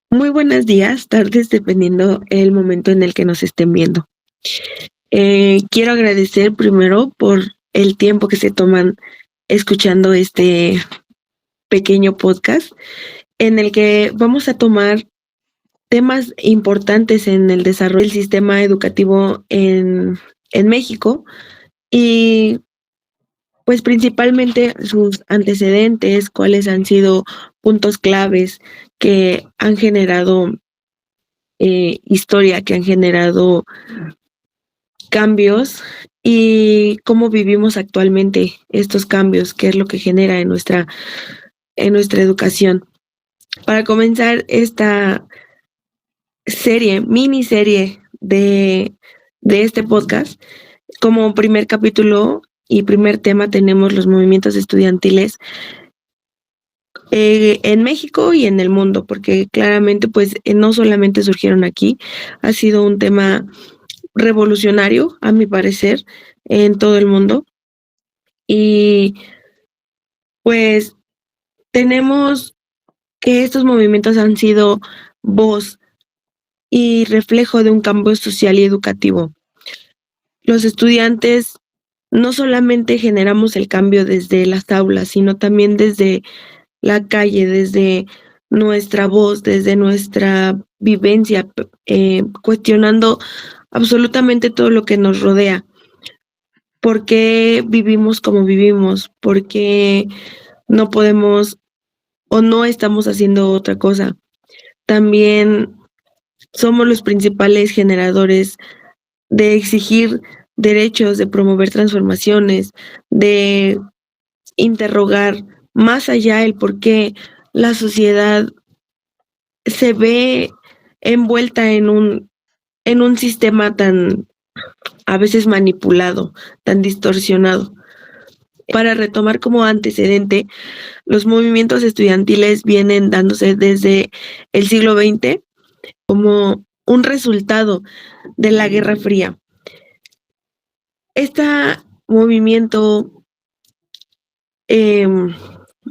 Muy buenos días, tardes, dependiendo el momento en el que nos estén viendo. Quiero agradecer primero por el tiempo que se toman escuchando este pequeño podcast en el que vamos a tomar temas importantes en el desarrollo del sistema educativo en México y pues principalmente sus antecedentes, cuáles han sido puntos claves que han generado historia, que han generado cambios y cómo vivimos actualmente estos cambios, qué es lo que genera en nuestra educación. Para comenzar esta miniserie de este podcast, como primer capítulo y primer tema tenemos los movimientos estudiantiles en México y en el mundo, porque claramente pues no solamente surgieron aquí, ha sido un tema revolucionario, a mi parecer, en todo el mundo. Y pues tenemos que estos movimientos han sido voz y reflejo de un cambio social y educativo. Los estudiantes no solamente generamos el cambio desde las aulas, sino también desde la calle, desde nuestra voz, desde nuestra vivencia, cuestionando absolutamente todo lo que nos rodea. ¿Por qué vivimos como vivimos? ¿Por qué no podemos o no estamos haciendo otra cosa? También somos los principales generadores de exigir derechos, de promover transformaciones, de interrogar más allá el por qué la sociedad se ve envuelta en un sistema tan a veces manipulado, tan distorsionado. Para retomar como antecedente, los movimientos estudiantiles vienen dándose desde el siglo XX como un resultado de la Guerra Fría. Este movimiento,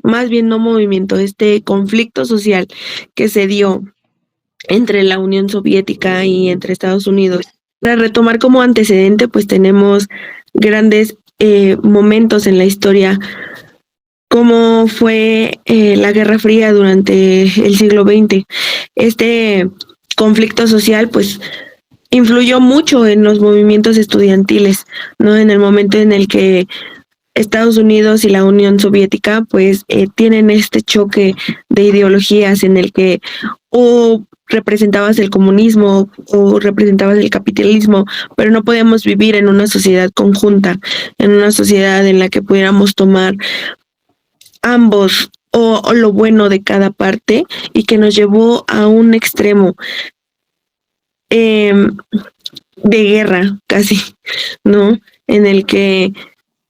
más bien no movimiento, este conflicto social que se dio entre la Unión Soviética y entre Estados Unidos. Para retomar como antecedente, pues tenemos grandes momentos en la historia, como fue la Guerra Fría durante el siglo XX. Este conflicto social, pues, influyó mucho en los movimientos estudiantiles, ¿no? En el momento en el que Estados Unidos y la Unión Soviética, pues, tienen este choque de ideologías en el que o representabas el comunismo o representabas el capitalismo, pero no podíamos vivir en una sociedad conjunta, en una sociedad en la que pudiéramos tomar ambos o lo bueno de cada parte y que nos llevó a un extremo de guerra casi, ¿no? En el que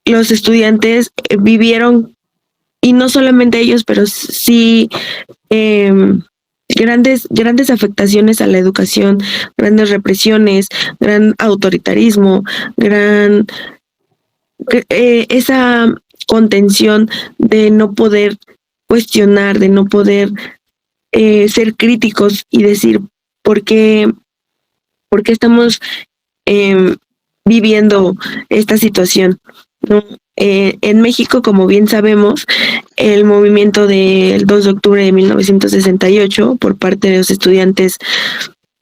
los estudiantes vivieron, y no solamente ellos, pero sí grandes afectaciones a la educación, grandes represiones, gran autoritarismo, esa contención de no poder cuestionar, de no poder ser críticos y decir por qué estamos viviendo esta situación, ¿no? En México, como bien sabemos, el movimiento del 2 de octubre de 1968 por parte de los estudiantes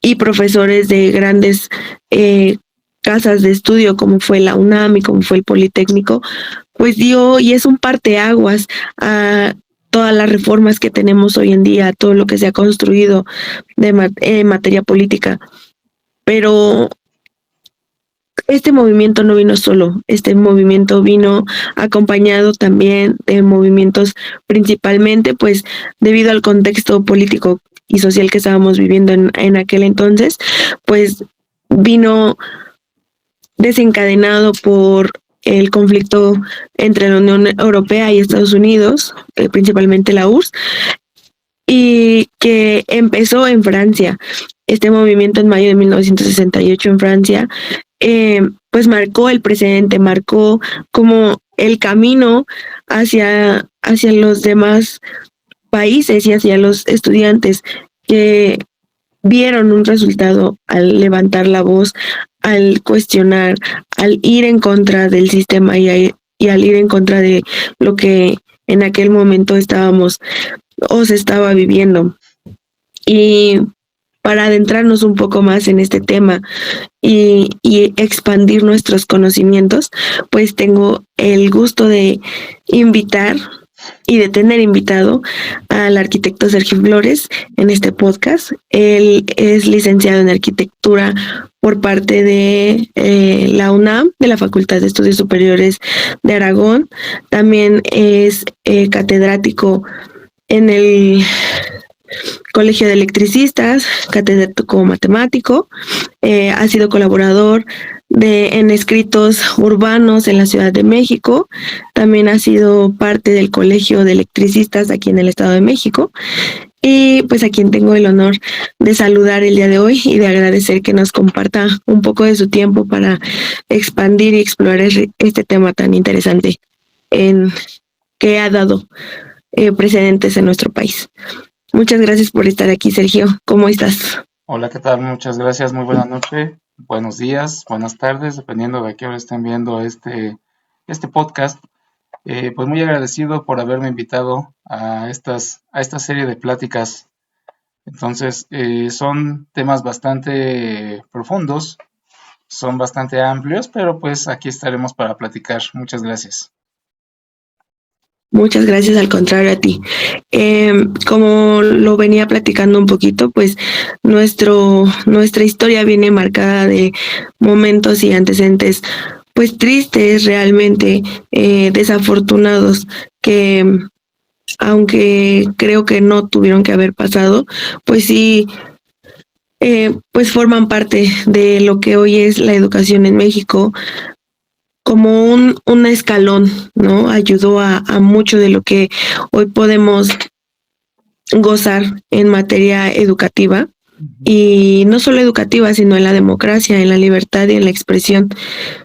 y profesores de grandes casas de estudio como fue la UNAM y como fue el Politécnico, pues dio y es un parteaguas a todas las reformas que tenemos hoy en día, todo lo que se ha construido de materia política. Pero este movimiento no vino solo, este movimiento vino acompañado también de movimientos principalmente, pues debido al contexto político y social que estábamos viviendo en aquel entonces, pues vino desencadenado por el conflicto entre la Unión Europea y Estados Unidos, principalmente la URSS, y que empezó en Francia. Este movimiento en mayo de 1968 en Francia, pues marcó el precedente, marcó como el camino hacia los demás países y hacia los estudiantes que vieron un resultado al levantar la voz, al cuestionar, al ir en contra del sistema y al ir en contra de lo que en aquel momento estábamos o se estaba viviendo. Y para adentrarnos un poco más en este tema y expandir nuestros conocimientos, pues tengo el gusto de invitar y de tener invitado al arquitecto Sergio Flores en este podcast. Él es licenciado en arquitectura por parte de la UNAM, de la Facultad de Estudios Superiores de Aragón. También es catedrático en el Colegio de Electricistas, catedrático matemático, ha sido colaborador en escritos urbanos en la Ciudad de México, también ha sido parte del Colegio de Electricistas aquí en el Estado de México, y pues a quien tengo el honor de saludar el día de hoy y de agradecer que nos comparta un poco de su tiempo para expandir y explorar este tema tan interesante en que ha dado precedentes en nuestro país. Muchas gracias por estar aquí, Sergio. ¿Cómo estás? Hola, ¿qué tal? Muchas gracias, muy buena noche, buenos días, buenas tardes, dependiendo de a qué hora estén viendo este podcast. Pues muy agradecido por haberme invitado a esta serie de pláticas. Entonces, son temas bastante profundos, son bastante amplios, pero pues aquí estaremos para platicar. Muchas gracias. Muchas gracias, al contrario a ti. Como lo venía platicando un poquito, pues nuestra historia viene marcada de momentos y antecedentes, pues tristes realmente, desafortunados, que aunque creo que no tuvieron que haber pasado, pues sí, pues forman parte de lo que hoy es la educación en México como un escalón, ¿no? Ayudó a mucho de lo que hoy podemos gozar en materia educativa, y no solo educativa, sino en la democracia, en la libertad y en la expresión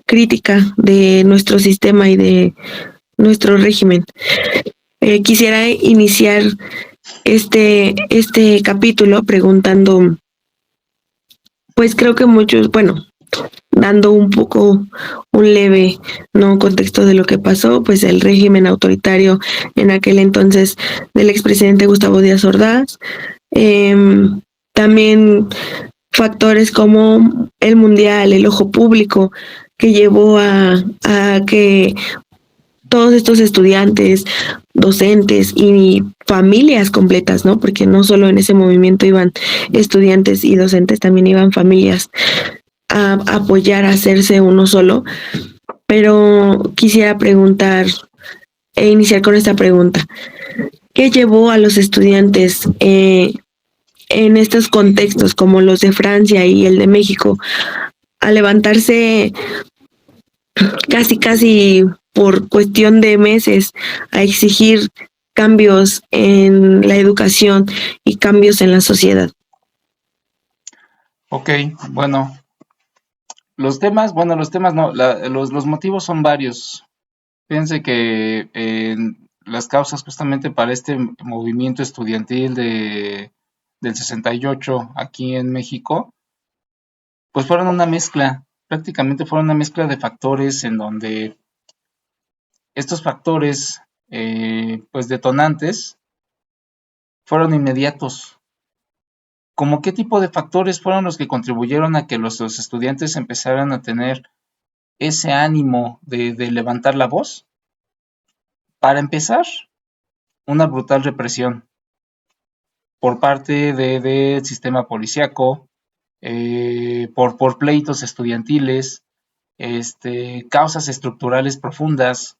crítica de nuestro sistema y de nuestro régimen. Quisiera iniciar este capítulo preguntando, pues creo que muchos, bueno, dando un poco un leve no contexto de lo que pasó, pues el régimen autoritario en aquel entonces del expresidente Gustavo Díaz Ordaz, eh, también factores como el mundial, el ojo público, que llevó a que todos estos estudiantes, docentes y familias completas, ¿no? Porque no solo en ese movimiento iban estudiantes y docentes, también iban familias a apoyar a hacerse uno solo. Pero quisiera preguntar e iniciar con esta pregunta. ¿Qué llevó a los estudiantes en estos contextos como los de Francia y el de México a levantarse casi por cuestión de meses a exigir cambios en la educación y cambios en la sociedad? Ok, bueno, los temas no, los motivos son varios. Fíjense que las causas justamente para este movimiento estudiantil del 68 aquí en México, pues fueron una mezcla, prácticamente fueron una mezcla de factores en donde estos factores, pues detonantes, fueron inmediatos. ¿Cómo qué tipo de factores fueron los que contribuyeron a que los estudiantes empezaran a tener ese ánimo de levantar la voz? Para empezar, una brutal represión por parte del sistema policíaco, por pleitos estudiantiles, causas estructurales profundas,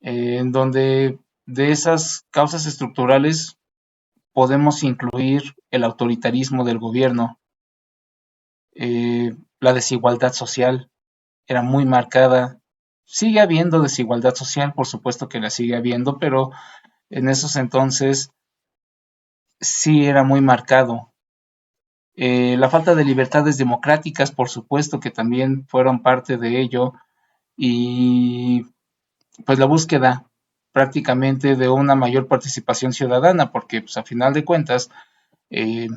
en donde de esas causas estructurales podemos incluir el autoritarismo del gobierno, la desigualdad social era muy marcada. Sigue habiendo desigualdad social, por supuesto que la sigue habiendo, pero en esos entonces sí era muy marcado. La falta de libertades democráticas, por supuesto que también fueron parte de ello, y pues la búsqueda prácticamente de una mayor participación ciudadana, porque pues, a final de cuentas, eh,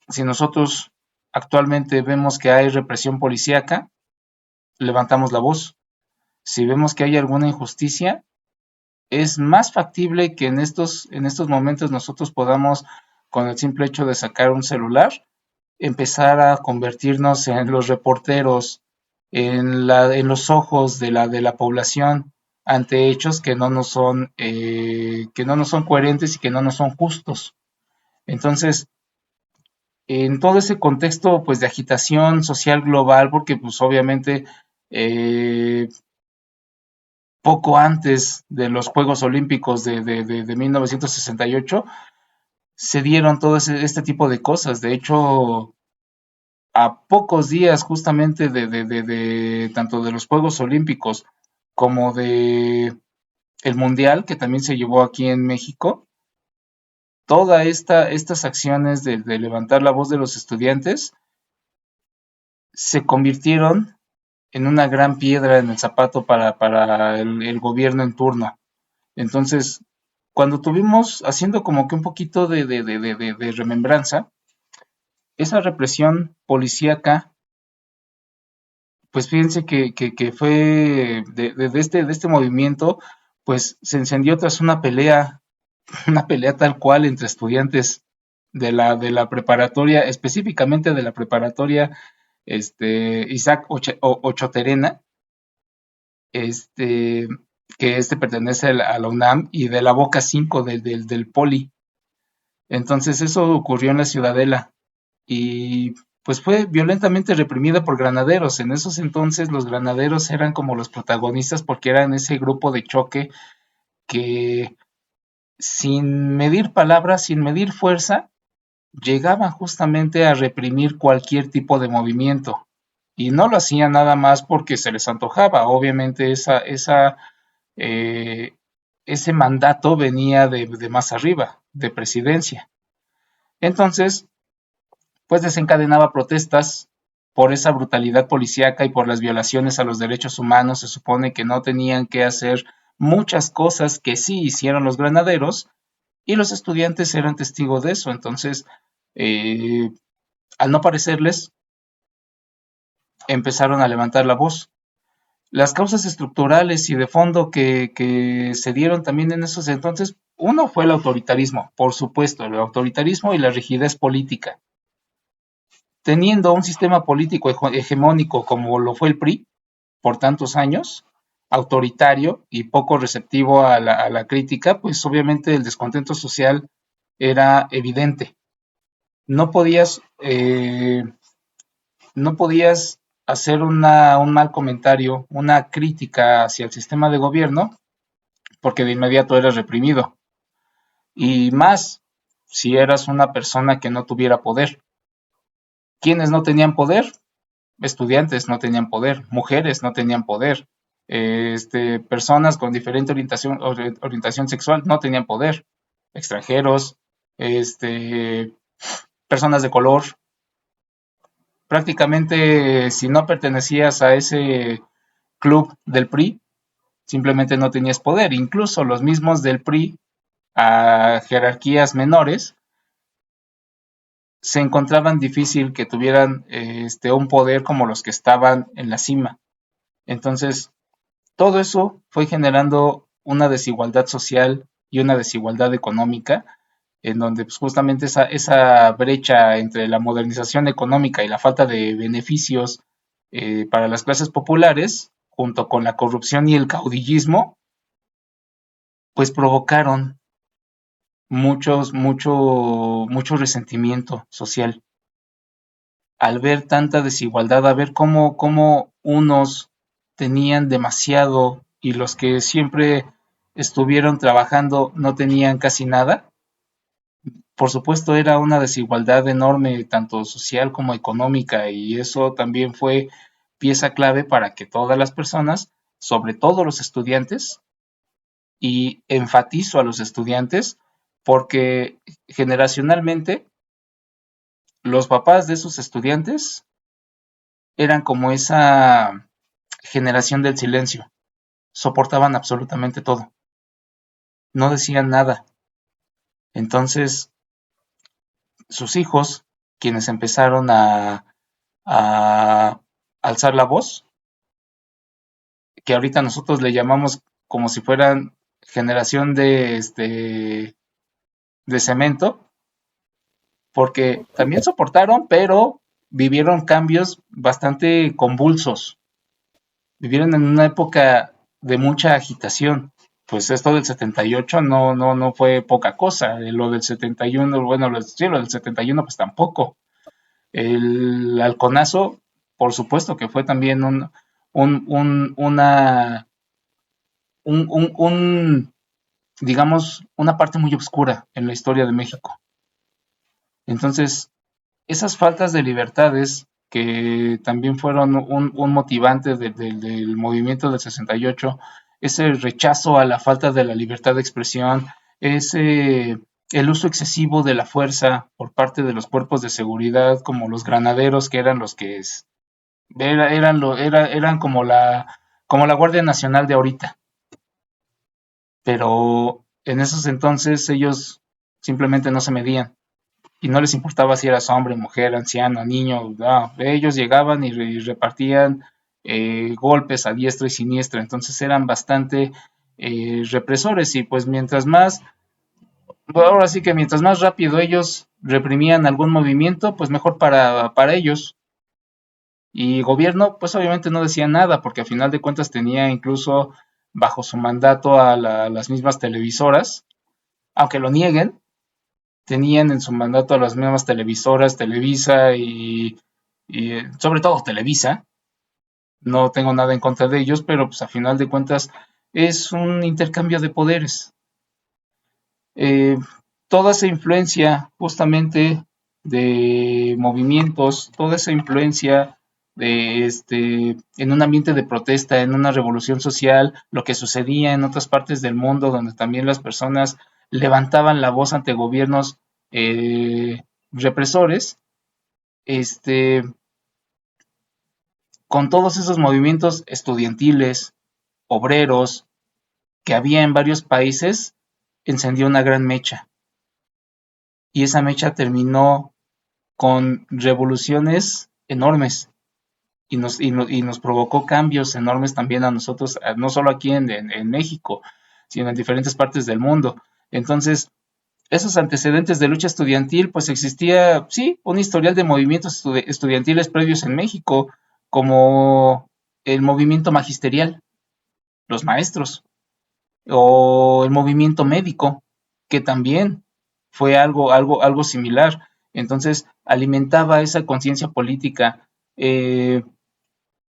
si nosotros actualmente vemos que hay represión policíaca, levantamos la voz. Si vemos que hay alguna injusticia, es más factible que en estos momentos nosotros podamos, con el simple hecho de sacar un celular, empezar a convertirnos en los reporteros, en los ojos de la población ante hechos que no nos son coherentes y que no nos son justos. Entonces, en todo ese contexto pues de agitación social global, porque pues obviamente eh, poco antes de los Juegos Olímpicos de 1968 se dieron todo este tipo de cosas. De hecho, a pocos días justamente de tanto de los Juegos Olímpicos como de el Mundial, que también se llevó aquí en México, estas acciones de levantar la voz de los estudiantes se convirtieron en una gran piedra en el zapato para el gobierno en turno. Entonces, cuando tuvimos, haciendo como que un poquito de remembranza, esa represión policíaca, pues fíjense que fue de este movimiento, pues se encendió tras una pelea tal cual entre estudiantes de la preparatoria, específicamente de la preparatoria Isaac Ochoterena, este, que pertenece a la UNAM, y de la Boca 5 del Poli. Entonces eso ocurrió en la Ciudadela y pues fue violentamente reprimida por granaderos. En esos entonces los granaderos eran como los protagonistas porque eran ese grupo de choque que sin medir palabras, sin medir fuerza, llegaban justamente a reprimir cualquier tipo de movimiento. Y no lo hacían nada más porque se les antojaba. Obviamente eh, ese mandato venía de más arriba, de presidencia. Entonces, pues desencadenaba protestas por esa brutalidad policíaca y por las violaciones a los derechos humanos. Se supone que no tenían que hacer muchas cosas que sí hicieron los granaderos y los estudiantes eran testigos de eso. Entonces, eh, al no parecerles, empezaron a levantar la voz. Las causas estructurales y de fondo que se dieron también en esos entonces, uno fue el autoritarismo, por supuesto, el autoritarismo y la rigidez política. Teniendo un sistema político hegemónico como lo fue el PRI por tantos años, autoritario y poco receptivo a la crítica, pues obviamente el descontento social era evidente. No podías, no podías hacer un mal comentario, una crítica hacia el sistema de gobierno, porque de inmediato eras reprimido. Y más si eras una persona que no tuviera poder. ¿Quiénes no tenían poder? Estudiantes no tenían poder, mujeres no tenían poder, personas con diferente orientación sexual no tenían poder, extranjeros, este, personas de color. Prácticamente, si no pertenecías a ese club del PRI, simplemente no tenías poder. Incluso los mismos del PRI, a jerarquías menores, se encontraban difícil que tuvieran un poder como los que estaban en la cima. Entonces, todo eso fue generando una desigualdad social y una desigualdad económica, en donde pues, justamente esa brecha entre la modernización económica y la falta de beneficios para las clases populares, junto con la corrupción y el caudillismo, pues provocaron mucho resentimiento social. Al ver tanta desigualdad, a ver cómo unos tenían demasiado y los que siempre estuvieron trabajando no tenían casi nada, por supuesto era una desigualdad enorme, tanto social como económica, y eso también fue pieza clave para que todas las personas, sobre todo los estudiantes, y enfatizo a los estudiantes, porque generacionalmente los papás de esos estudiantes eran como esa generación del silencio, soportaban absolutamente todo. no decían nada. Entonces, sus hijos, quienes empezaron a alzar la voz, que ahorita nosotros le llamamos como si fueran generación de cemento, porque también soportaron, pero vivieron cambios bastante convulsos. Vivieron en una época de mucha agitación. Pues esto del 78 no fue poca cosa. Lo del 71, bueno, sí, lo del 71 pues tampoco. El halconazo, por supuesto que fue también un, un, una, un, digamos, una parte muy oscura en la historia de México. Entonces, esas faltas de libertades que también fueron un motivante del movimiento del 68, ese rechazo a la falta de la libertad de expresión, ese el uso excesivo de la fuerza por parte de los cuerpos de seguridad, como los granaderos, que eran los que eran como la Guardia Nacional de ahorita. Pero en esos entonces ellos simplemente no se medían y no les importaba si eras hombre, mujer, anciano, niño, no, ellos llegaban y repartían golpes a diestra y siniestra, entonces eran bastante represores y pues mientras más, ahora sí que mientras más rápido ellos reprimían algún movimiento, pues mejor para ellos. Y gobierno, pues obviamente no decía nada, porque a final de cuentas tenía incluso bajo su mandato a las mismas televisoras, aunque lo nieguen, tenían en su mandato a las mismas televisoras, Televisa y sobre todo Televisa. No tengo nada en contra de ellos, pero pues a final de cuentas es un intercambio de poderes. Eh, Toda esa influencia justamente de movimientos, toda esa influencia de en un ambiente de protesta, en una revolución social, lo que sucedía en otras partes del mundo donde también las personas levantaban la voz ante gobiernos represores, este, con todos esos movimientos estudiantiles, obreros, que había en varios países, encendió una gran mecha. Y esa mecha terminó con revoluciones enormes y nos provocó cambios enormes también a nosotros, no solo aquí en México, sino en diferentes partes del mundo. Entonces, esos antecedentes de lucha estudiantil, pues existía, sí, un historial de movimientos estudiantiles previos en México, como el movimiento magisterial, los maestros, o el movimiento médico, que también fue algo similar. Entonces, alimentaba esa conciencia política.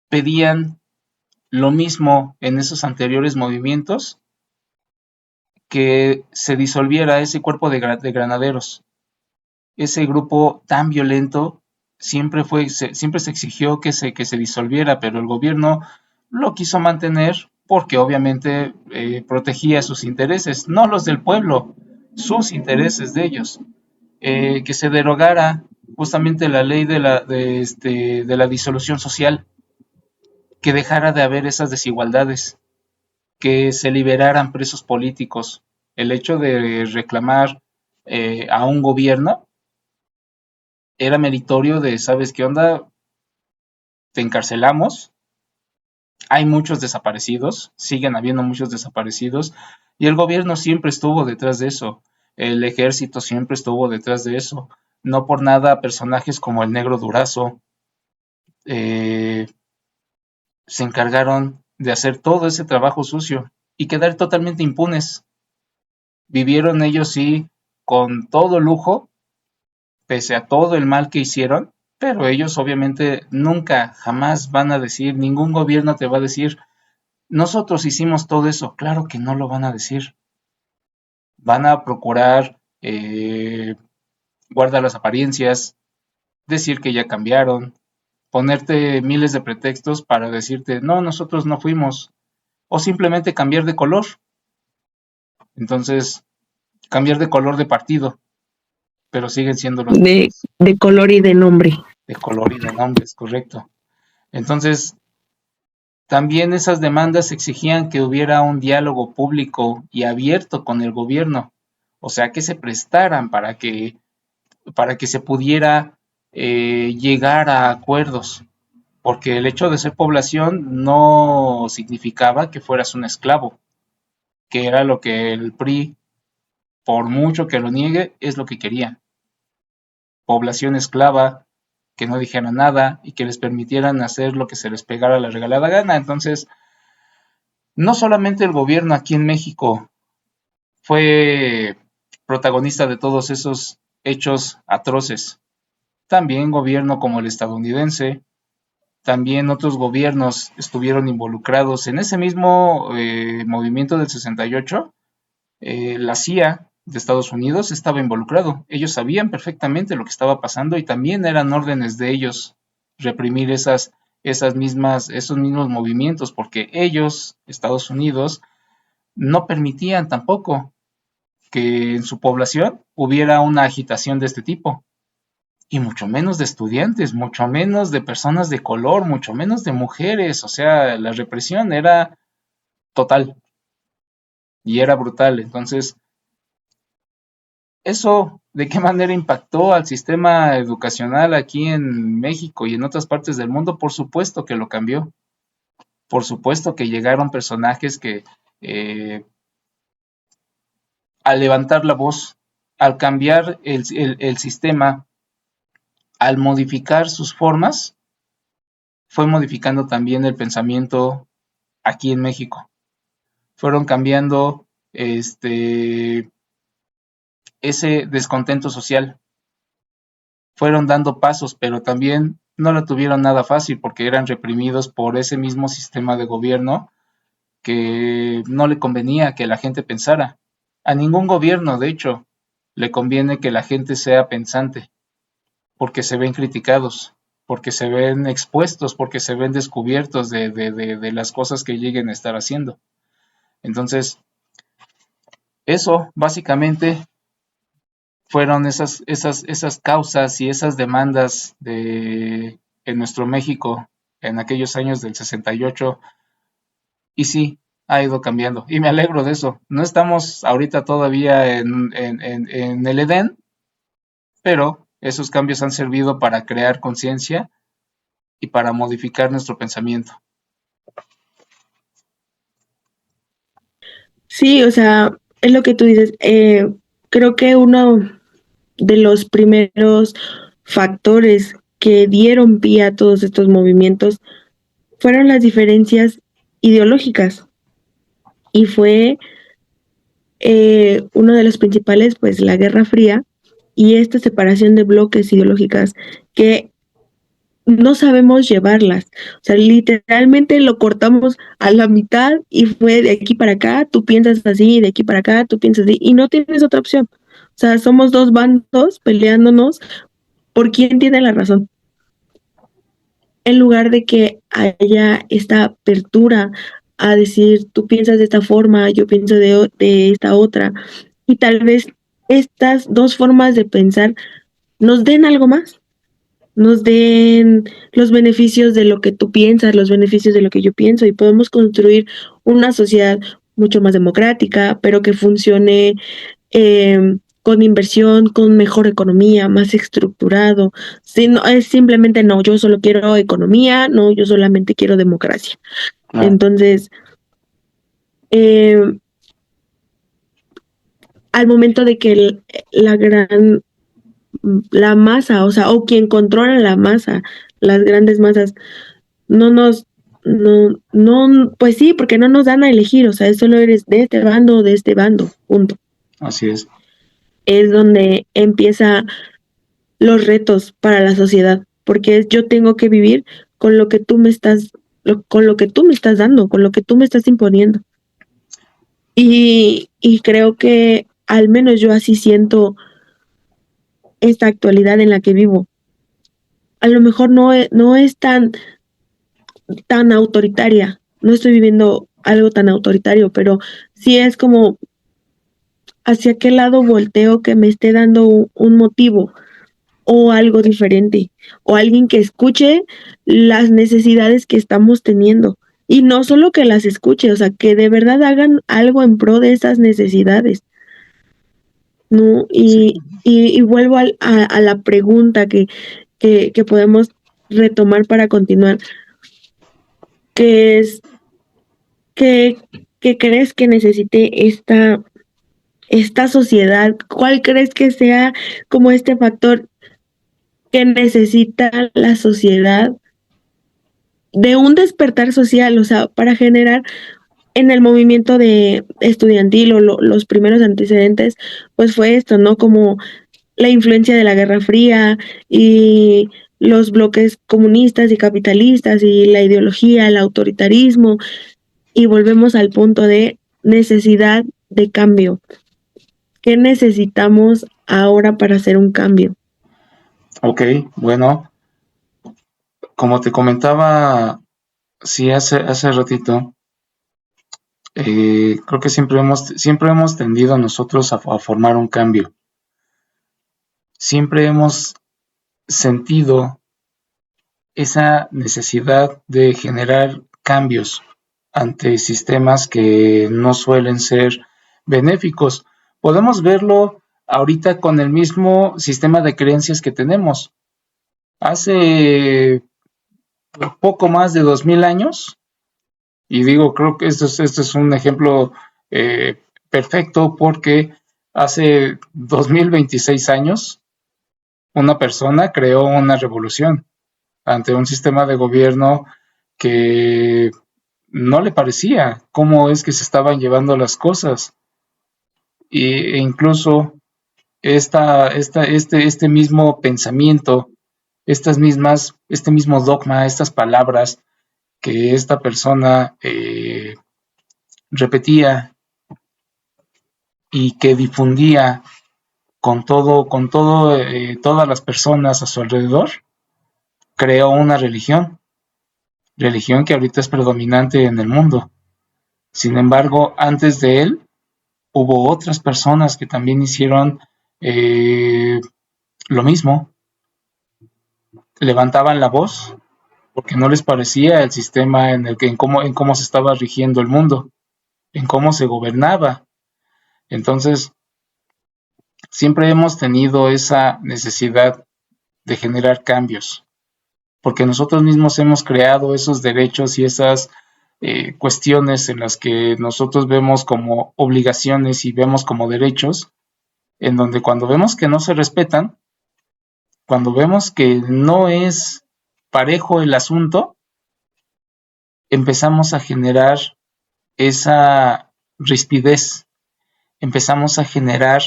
Pedían lo mismo en esos anteriores movimientos, que se disolviera ese cuerpo de granaderos. Ese grupo tan violento siempre se exigió que se disolviera, pero el gobierno lo quiso mantener porque obviamente protegía sus intereses, no los del pueblo, sus intereses de ellos. Que se derogara justamente la ley de la disolución social, que dejara de haber esas desigualdades, que se liberaran presos políticos. El hecho de reclamar a un gobierno era meritorio de, ¿sabes qué onda? Te encarcelamos, hay muchos desaparecidos, siguen habiendo muchos desaparecidos, y el gobierno siempre estuvo detrás de eso, el ejército siempre estuvo detrás de eso. No por nada personajes como el Negro Durazo eh, se encargaron de hacer todo ese trabajo sucio y quedar totalmente impunes. Vivieron ellos sí con todo lujo, pese a todo el mal que hicieron, pero ellos obviamente nunca, jamás van a decir, ningún gobierno te va a decir, nosotros hicimos todo eso. Claro que no lo van a decir. Van a procurar guardar las apariencias, decir que ya cambiaron, ponerte miles de pretextos para decirte, no, nosotros no fuimos, o simplemente cambiar de color. Entonces, cambiar de color de partido, pero siguen siendo los mismos. De color y de nombre. De color y de nombres, correcto. Entonces, También esas demandas exigían que hubiera un diálogo público y abierto con el gobierno, o sea, que se prestaran para que se pudiera llegar a acuerdos, porque el hecho de ser población no significaba que fueras un esclavo, que era lo que el PRI, por mucho que lo niegue, es lo que quería. Población esclava, que no dijera nada y que les permitieran hacer lo que se les pegara la regalada gana. Entonces, no solamente el gobierno aquí en México fue protagonista de todos esos hechos atroces, también gobierno como el estadounidense, también otros gobiernos estuvieron involucrados en ese mismo movimiento del 68. La CIA de Estados Unidos estaba involucrado. Ellos sabían perfectamente lo que estaba pasando y también eran órdenes de ellos reprimir esos mismos movimientos, porque ellos, Estados Unidos, no permitían tampoco que en su población hubiera una agitación de este tipo, y mucho menos de estudiantes, mucho menos de personas de color, mucho menos de mujeres. O sea, la represión era total y era brutal. Entonces, ¿eso de qué manera impactó al sistema educacional aquí en México y en otras partes del mundo? Por supuesto que lo cambió. Por supuesto que llegaron personajes que al levantar la voz, al cambiar el sistema, al modificar sus formas, fue modificando también el pensamiento aquí en México. Fueron cambiando ese descontento social. Fueron dando pasos, pero también no lo tuvieron nada fácil porque eran reprimidos por ese mismo sistema de gobierno que no le convenía que la gente pensara. A ningún gobierno, de hecho, le conviene que la gente sea pensante, porque se ven criticados, porque se ven expuestos, porque se ven descubiertos de las cosas que lleguen a estar haciendo. Entonces, eso básicamente fueron esas causas y esas demandas en nuestro México en aquellos años del 68, y sí, ha ido cambiando, y me alegro de eso. No estamos ahorita todavía en el Edén, pero esos cambios han servido para crear conciencia y para modificar nuestro pensamiento. Sí, o sea, es lo que tú dices. Creo que uno de los primeros factores que dieron pie a todos estos movimientos fueron las diferencias ideológicas y fue uno de los principales, pues la Guerra Fría y esta separación de bloques ideológicas que no sabemos llevarlas. O sea, literalmente lo cortamos a la mitad y fue de aquí para acá, tú piensas así, de aquí para acá, tú piensas así, y no tienes otra opción. O sea, somos dos bandos peleándonos por quién tiene la razón. En lugar de que haya esta apertura a decir, tú piensas de esta forma, yo pienso de esta otra, y tal vez estas dos formas de pensar nos den algo más, nos den los beneficios de lo que tú piensas, los beneficios de lo que yo pienso, y podemos construir una sociedad mucho más democrática, pero que funcione con inversión, con mejor economía, más estructurado. Si no, es simplemente no, yo solo quiero economía, no, yo solamente quiero democracia. Claro. Entonces, al momento de que la masa, o sea, o quien controla la masa, las grandes masas, pues sí, porque no nos dan a elegir, o sea, solo eres de este bando o de este bando, punto. Así es. Es donde empieza los retos para la sociedad, porque yo tengo que vivir con lo que tú me estás, con lo que tú me estás dando, con lo que tú me estás imponiendo. Y creo que al menos yo así siento esta actualidad en la que vivo. A lo mejor no es tan autoritaria, no estoy viviendo algo tan autoritario, pero sí es como hacia qué lado volteo que me esté dando un motivo o algo diferente, o alguien que escuche las necesidades que estamos teniendo Y no solo que las escuche, o sea, que de verdad hagan algo en pro de esas necesidades, ¿no? Sí, Y vuelvo a la pregunta que podemos retomar para continuar, que es, ¿qué, qué crees que necesite esta sociedad? ¿Cuál crees que sea como este factor que necesita la sociedad de un despertar social, o sea, para generar en el movimiento de estudiantil o los primeros antecedentes, pues fue esto, ¿no? Como la influencia de la Guerra Fría y los bloques comunistas y capitalistas y la ideología, el autoritarismo, y volvemos al punto de necesidad de cambio. ¿Qué necesitamos ahora para hacer un cambio? ok, bueno, como te comentaba, sí, hace ratito, creo que siempre hemos tendido nosotros a formar un cambio. Siempre hemos sentido esa necesidad de generar cambios ante sistemas que no suelen ser benéficos. Podemos verlo ahorita con el mismo sistema de creencias que tenemos. Hace poco más de 2000 años, y digo, creo que esto es un ejemplo perfecto porque hace 2026 años una persona creó una revolución ante un sistema de gobierno que no le parecía cómo es que se estaban llevando las cosas. E incluso este mismo pensamiento, este mismo dogma, estas palabras que esta persona repetía y que difundía todas las personas a su alrededor, creó una religión que ahorita es predominante en el mundo. Sin embargo, antes de él, hubo otras personas que también hicieron eh, lo mismo, levantaban la voz porque no les parecía el sistema en cómo se estaba rigiendo el mundo, en cómo se gobernaba. Entonces, siempre hemos tenido esa necesidad de generar cambios, porque nosotros mismos hemos creado esos derechos y esas cuestiones en las que nosotros vemos como obligaciones y vemos como derechos, en donde cuando vemos que no se respetan, cuando vemos que no es parejo el asunto, empezamos a generar esa rispidez, empezamos a generar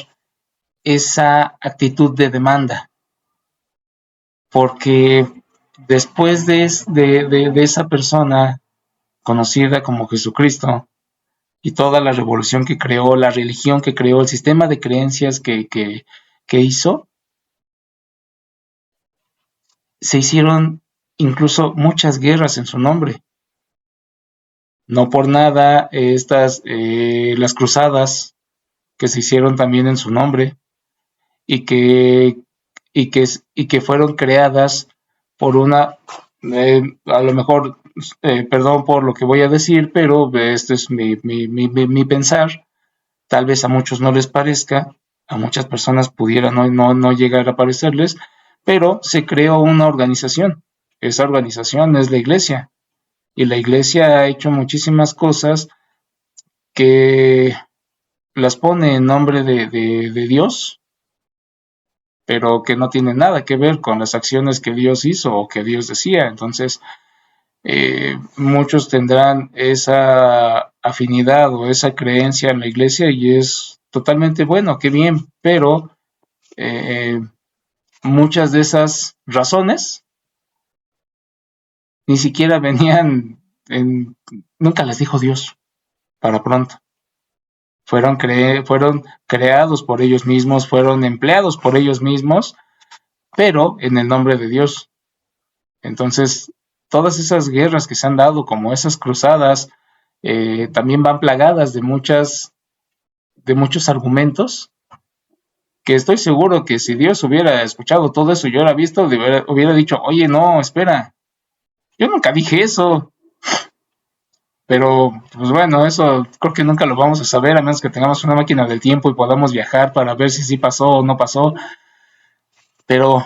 esa actitud de demanda, porque después de esa persona conocida como Jesucristo y toda la revolución que creó, la religión que creó, el sistema de creencias que hizo, se hicieron incluso muchas guerras en su nombre. No por nada las cruzadas que se hicieron también en su nombre y que fueron creadas por a lo mejor, perdón por lo que voy a decir, pero este es mi pensar. Tal vez a muchos no les parezca, a muchas personas pudiera no llegar a parecerles, pero se creó una organización. Esa organización es la iglesia. Y la iglesia ha hecho muchísimas cosas que las pone en nombre de Dios, pero que no tienen nada que ver con las acciones que Dios hizo o que Dios decía. Entonces, muchos tendrán esa afinidad o esa creencia en la iglesia y es totalmente bueno, qué bien, pero eh, muchas de esas razones ni siquiera nunca las dijo Dios para pronto. Fueron creados por ellos mismos, fueron empleados por ellos mismos, pero en el nombre de Dios. Entonces, todas esas guerras que se han dado, como esas cruzadas, también van plagadas de muchos argumentos, que estoy seguro que si Dios hubiera escuchado todo eso y yo hubiera visto, hubiera dicho, oye, no, espera, yo nunca dije eso. Pero, pues bueno, eso creo que nunca lo vamos a saber a menos que tengamos una máquina del tiempo y podamos viajar para ver si sí pasó o no pasó. Pero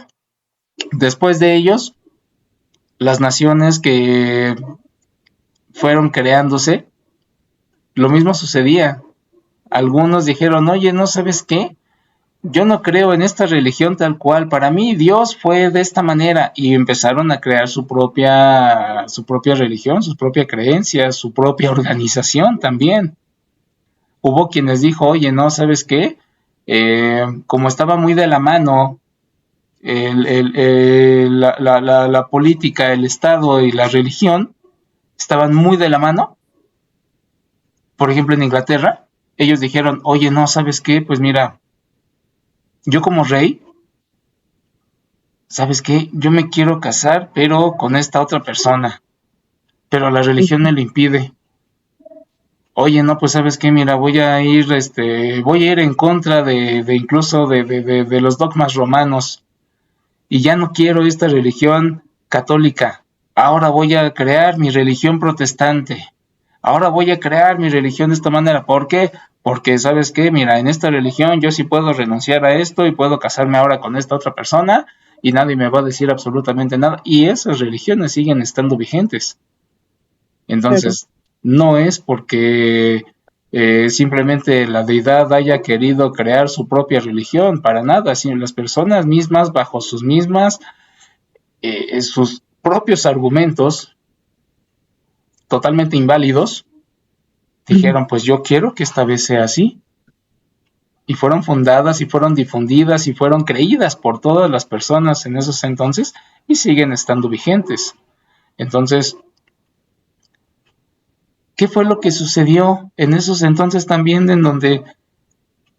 después de ellos, las naciones que fueron creándose, lo mismo sucedía. Algunos dijeron, oye, ¿no sabes qué? Yo no creo en esta religión tal cual. Para mí Dios fue de esta manera. Y empezaron a crear su propia religión, sus propias creencias, su propia organización también. Hubo quienes dijo, oye, no, ¿sabes qué? Como estaba muy de la mano la política, el Estado y la religión, estaban muy de la mano. Por ejemplo, en Inglaterra, ellos dijeron, oye, no, ¿sabes qué? Pues mira, yo como rey, ¿sabes qué? Yo me quiero casar, pero con esta otra persona, pero la religión me lo impide. Oye, no, pues sabes qué, mira, voy a ir en contra de incluso de los dogmas romanos y ya no quiero esta religión católica. Ahora voy a crear mi religión protestante. Ahora voy a crear mi religión de esta manera. ¿Por qué? Porque, ¿sabes qué? Mira, en esta religión yo sí puedo renunciar a esto y puedo casarme ahora con esta otra persona y nadie me va a decir absolutamente nada. Y esas religiones siguen estando vigentes. Claro. Entonces, no es porque simplemente la deidad haya querido crear su propia religión, para nada, sino las personas mismas, bajo sus propios argumentos, totalmente inválidos, Ujú. dijeron, pues yo quiero que esta vez sea así. Y fueron fundadas y fueron difundidas y fueron creídas por todas las personas en esos entonces y siguen estando vigentes. Entonces, ¿qué fue lo que sucedió en esos entonces también en donde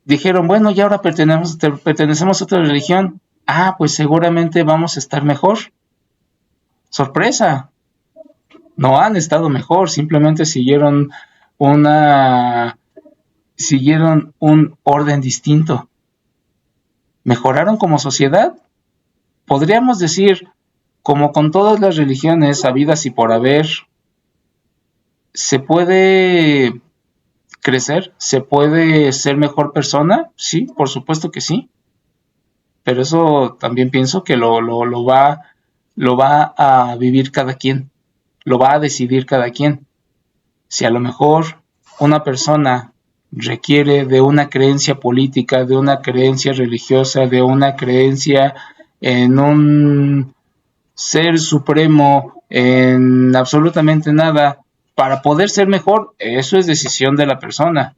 dijeron, bueno, ya ahora pertenecemos a otra religión? Ah, pues seguramente vamos a estar mejor. Sorpresa, no han estado mejor, simplemente una, siguieron un orden distinto. Mejoraron como sociedad, podríamos decir, como con todas las religiones habidas y por haber, se puede crecer, se puede ser mejor persona, sí, por supuesto que sí, pero eso también pienso que lo va a vivir cada quien, lo va a decidir cada quien. Si a lo mejor una persona requiere de una creencia política, de una creencia religiosa, de una creencia en un ser supremo, en absolutamente nada, para poder ser mejor, eso es decisión de la persona.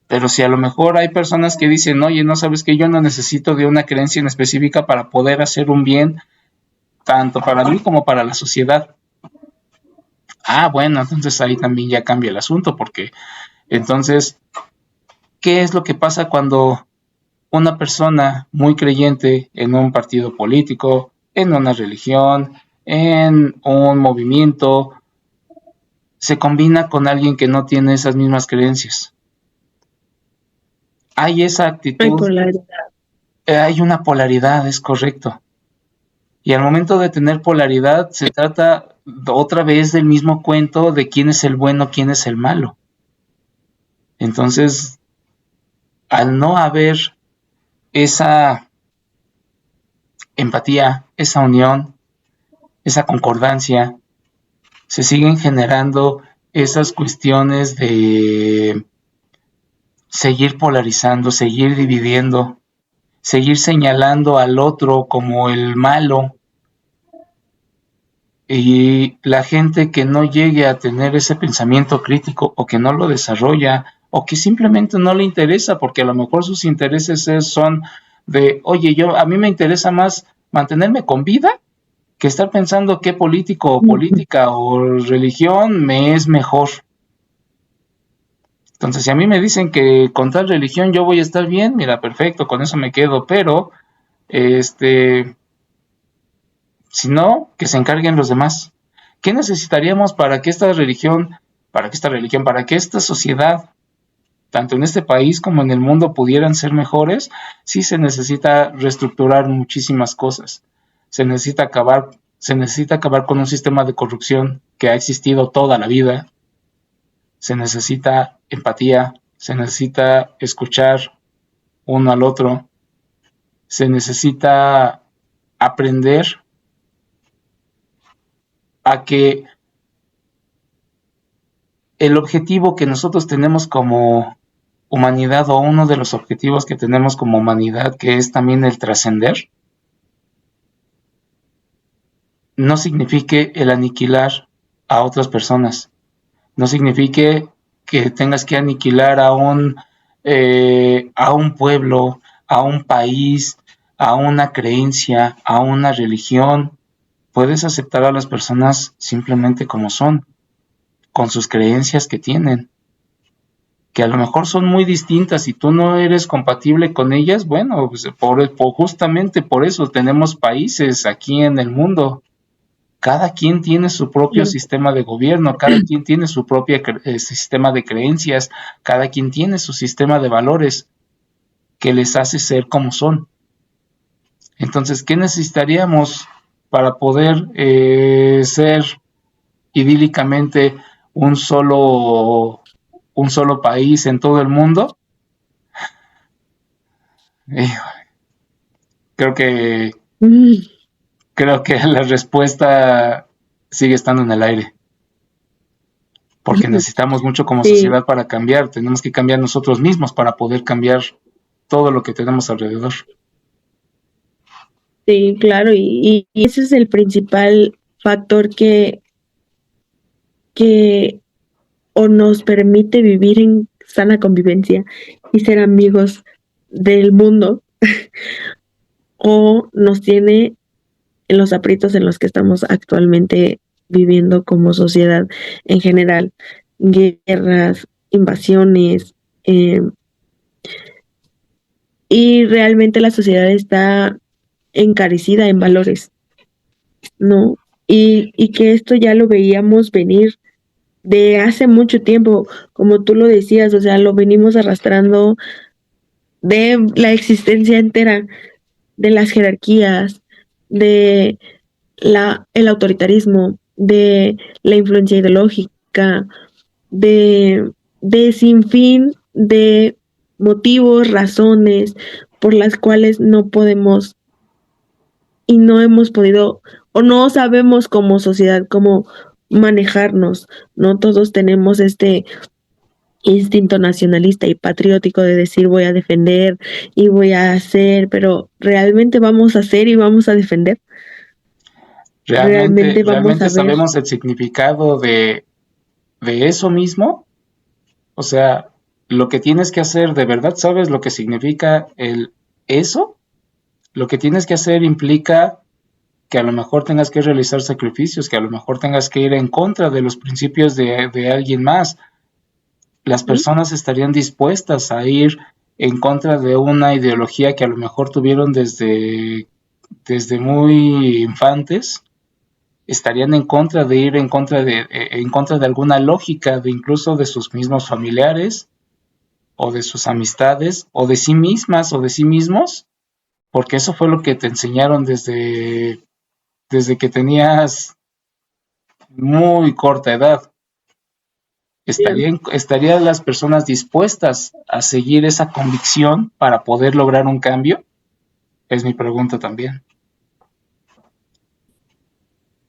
Pero si a lo mejor hay personas que dicen, oye, no sabes que yo no necesito de una creencia en específica para poder hacer un bien, tanto para mí como para la sociedad. Ah, bueno, entonces ahí también ya cambia el asunto, porque entonces, ¿qué es lo que pasa cuando una persona muy creyente en un partido político, en una religión, en un movimiento, se combina con alguien que no tiene esas mismas creencias? Hay esa Hay actitud, polaridad. hay una polaridad, es correcto. Y al momento de tener polaridad, se trata otra vez del mismo cuento de quién es el bueno, quién es el malo. Entonces, al no haber esa empatía, esa unión, esa concordancia, se siguen generando esas cuestiones de seguir polarizando, seguir dividiendo, seguir señalando al otro como el malo, y la gente que no llegue a tener ese pensamiento crítico o que no lo desarrolla o que simplemente no le interesa porque a lo mejor sus intereses son de, oye, a mí me interesa más mantenerme con vida que estar pensando qué político o Ujú. política o religión me es mejor. Entonces, si a mí me dicen que con tal religión yo voy a estar bien, mira, perfecto, con eso me quedo, pero este, si no, que se encarguen los demás. ¿Qué necesitaríamos para que esta sociedad, tanto en este país como en el mundo, pudieran ser mejores? Sí se necesita reestructurar muchísimas cosas. Se necesita acabar Se necesita acabar con un sistema de corrupción que ha existido toda la vida. Se necesita empatía, se necesita escuchar uno al otro, se necesita aprender a que el objetivo que nosotros tenemos como humanidad, o uno de los objetivos que tenemos como humanidad, que es también el trascender, no signifique el aniquilar a otras personas, no signifique que tengas que aniquilar a un pueblo, a un país, a una creencia, a una religión. Puedes aceptar a las personas simplemente como son, con sus creencias que tienen, que a lo mejor son muy distintas y tú no eres compatible con ellas. Bueno, pues justamente por eso tenemos países aquí en el mundo. Cada quien tiene su propio sistema de gobierno, cada quien tiene su propio sistema de creencias, cada quien tiene su sistema de valores que les hace ser como son. Entonces, ¿qué necesitaríamos para poder ser idílicamente un solo país en todo el mundo? Creo que la respuesta sigue estando en el aire, porque necesitamos mucho como sociedad para cambiar. Tenemos que cambiar nosotros mismos para poder cambiar todo lo que tenemos alrededor. Sí, claro, y ese es el principal factor que o nos permite vivir en sana convivencia y ser amigos del mundo, o nos tiene en los aprietos en los que estamos actualmente viviendo como sociedad en general: guerras, invasiones, y realmente la sociedad está encarecida en valores, ¿no? Y que esto ya lo veíamos venir de hace mucho tiempo, como tú lo decías, o sea, lo venimos arrastrando de la existencia entera, de las jerarquías, de el autoritarismo, de la influencia ideológica, de sin fin de motivos, razones por las cuales no podemos y no hemos podido, o no sabemos como sociedad cómo manejarnos. No todos tenemos este instinto nacionalista y patriótico de decir voy a defender y voy a hacer, pero ¿realmente vamos a hacer y vamos a defender? ¿Realmente sabemos el significado de eso mismo? O sea, lo que tienes que hacer, ¿de verdad sabes lo que significa eso? Lo que tienes que hacer implica que a lo mejor tengas que realizar sacrificios, que a lo mejor tengas que ir en contra de los principios de alguien más. Las personas estarían dispuestas a ir en contra de una ideología que a lo mejor tuvieron desde muy infantes. Estarían en contra de ir en contra de alguna lógica, de incluso de sus mismos familiares, o de sus amistades, o de sí mismas, o de sí mismos, porque eso fue lo que te enseñaron desde que tenías muy corta edad. ¿Estarían las personas dispuestas a seguir esa convicción para poder lograr un cambio? Es mi pregunta también.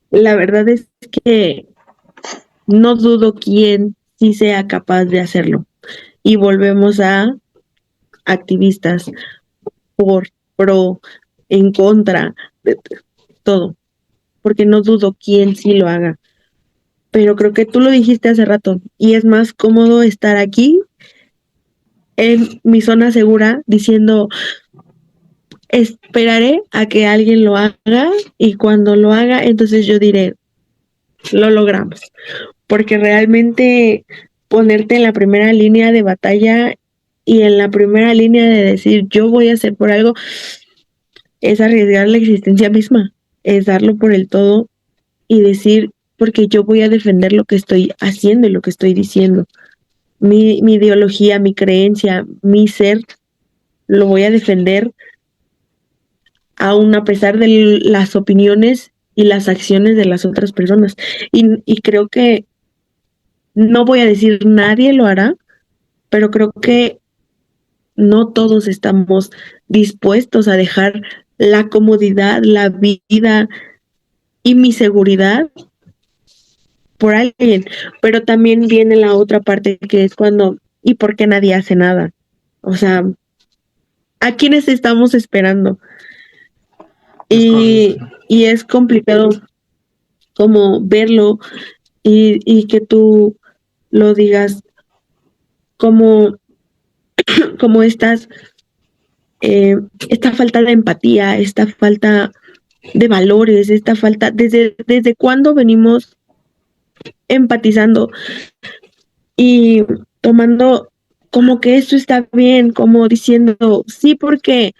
La verdad es que no dudo quién sí sea capaz de hacerlo. Y volvemos a activistas por, pro, en contra, de todo. Porque no dudo quién sí lo haga. Pero creo que tú lo dijiste hace rato, y es más cómodo estar aquí en mi zona segura diciendo esperaré a que alguien lo haga, y cuando lo haga entonces yo diré lo logramos, porque realmente ponerte en la primera línea de batalla y en la primera línea de decir yo voy a hacer por algo es arriesgar la existencia misma, es darlo por el todo y decir porque yo voy a defender lo que estoy haciendo y lo que estoy diciendo. Mi ideología, mi creencia, mi ser, lo voy a defender aún a pesar de las opiniones y las acciones de las otras personas. Y creo que, no voy a decir nadie lo hará, pero creo que no todos estamos dispuestos a dejar la comodidad, la vida y mi seguridad por alguien. Pero también viene la otra parte que es cuando, ¿y por qué nadie hace nada? O sea, ¿a quiénes estamos esperando? Es correcto. Y es complicado como verlo y que tú lo digas como, como esta falta de empatía, esta falta de valores, esta falta, desde cuándo venimos empatizando y tomando como que esto está bien, como diciendo sí, porque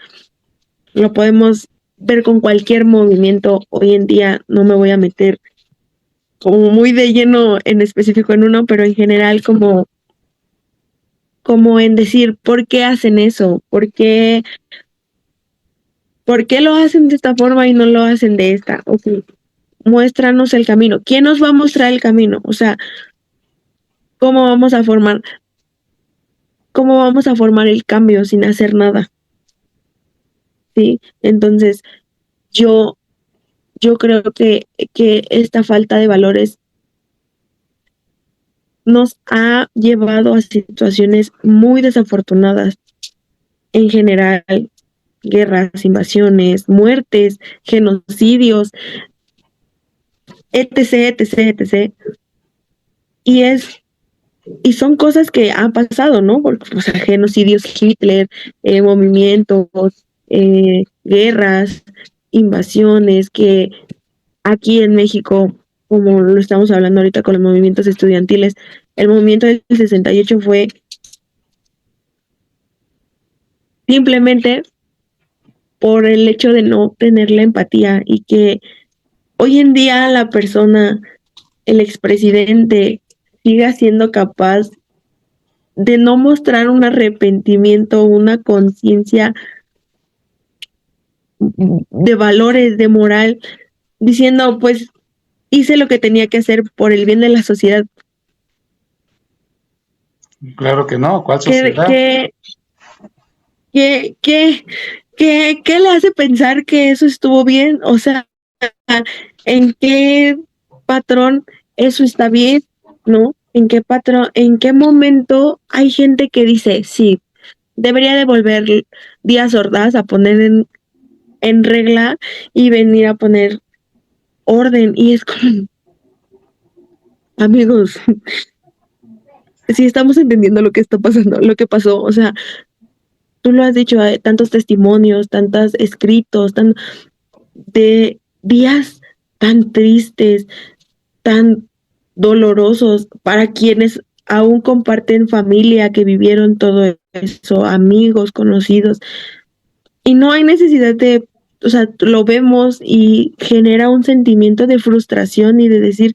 lo podemos ver con cualquier movimiento hoy en día. No me voy a meter como muy de lleno en específico en uno, pero en general como en decir, ¿por qué hacen eso? ¿Por qué lo hacen de esta forma y no lo hacen de esta? Okay, muéstranos el camino. ¿Quién nos va a mostrar el camino? O sea, ¿cómo vamos a formar, cómo vamos a formar el cambio sin hacer nada? ¿Sí? Entonces, yo, yo creo que esta falta de valores nos ha llevado a situaciones muy desafortunadas en general, guerras, invasiones, muertes, genocidios, etc, etc, etc. Y es y son cosas que han pasado, ¿no? Porque, o sea, genocidios, Hitler, movimientos, guerras, invasiones, que aquí en México, como lo estamos hablando ahorita con los movimientos estudiantiles, el movimiento del 68 fue simplemente por el hecho de no tener la empatía y que hoy en día la persona, el expresidente, siga siendo capaz de no mostrar un arrepentimiento, una conciencia de valores, de moral, diciendo, pues, hice lo que tenía que hacer por el bien de la sociedad. Claro que no, ¿cuál ¿Qué, sociedad? qué, qué, qué, qué le hace pensar que eso estuvo bien? O sea, ¿en qué patrón eso está bien? ¿No? ¿En qué patrón, en qué momento hay gente que dice, sí, debería de volver Díaz Ordaz a poner en regla y venir a poner orden? Y es como, amigos, si estamos entendiendo lo que está pasando, lo que pasó, o sea, tú lo has dicho, hay tantos testimonios, tantos escritos, de días tan tristes, tan dolorosos para quienes aún comparten familia, que vivieron todo eso, amigos, conocidos, y no hay necesidad de, o sea, lo vemos y genera un sentimiento de frustración y de decir,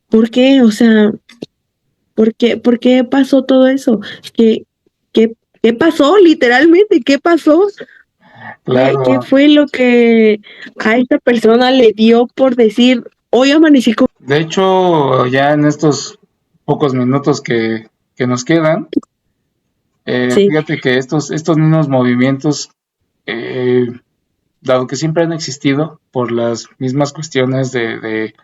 ¿por qué? O sea, por qué pasó todo eso? ¿Qué, qué pasó literalmente? ¿Qué pasó? ¿Qué Claro. fue lo que a esta persona le dio por decir, hoy amanecí con... De hecho, ya en estos pocos minutos que nos quedan, Sí, fíjate que estos mismos movimientos, eh, dado que siempre han existido por las mismas cuestiones de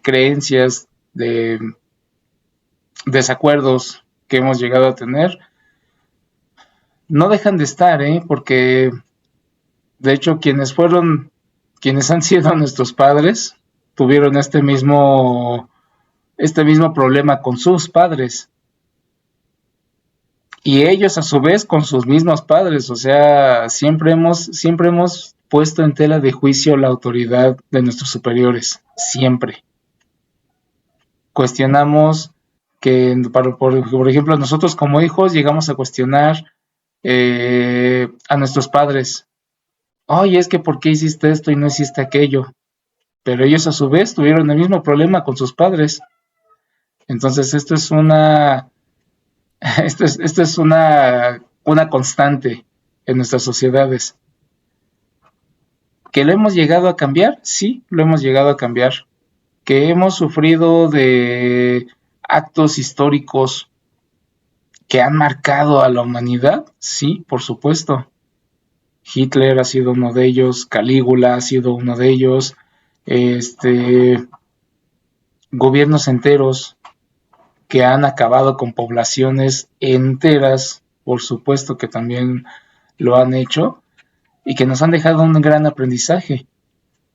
creencias, de desacuerdos que hemos llegado a tener, no dejan de estar, porque de hecho quienes han sido nuestros padres, tuvieron este mismo problema con sus padres. Y ellos a su vez con sus mismos padres, o sea, siempre hemos puesto en tela de juicio la autoridad de nuestros superiores, siempre. Cuestionamos que, por ejemplo, nosotros como hijos llegamos a cuestionar a nuestros padres. Oye, es que ¿por qué hiciste esto y no hiciste aquello? Pero ellos a su vez tuvieron el mismo problema con sus padres. Entonces esto es una constante en nuestras sociedades. ¿Que lo hemos llegado a cambiar? Sí, lo hemos llegado a cambiar. ¿Que hemos sufrido de actos históricos que han marcado a la humanidad? Sí, por supuesto. Hitler ha sido uno de ellos, Calígula ha sido uno de ellos, este, gobiernos enteros que han acabado con poblaciones enteras, por supuesto que también lo han hecho, y que nos han dejado un gran aprendizaje.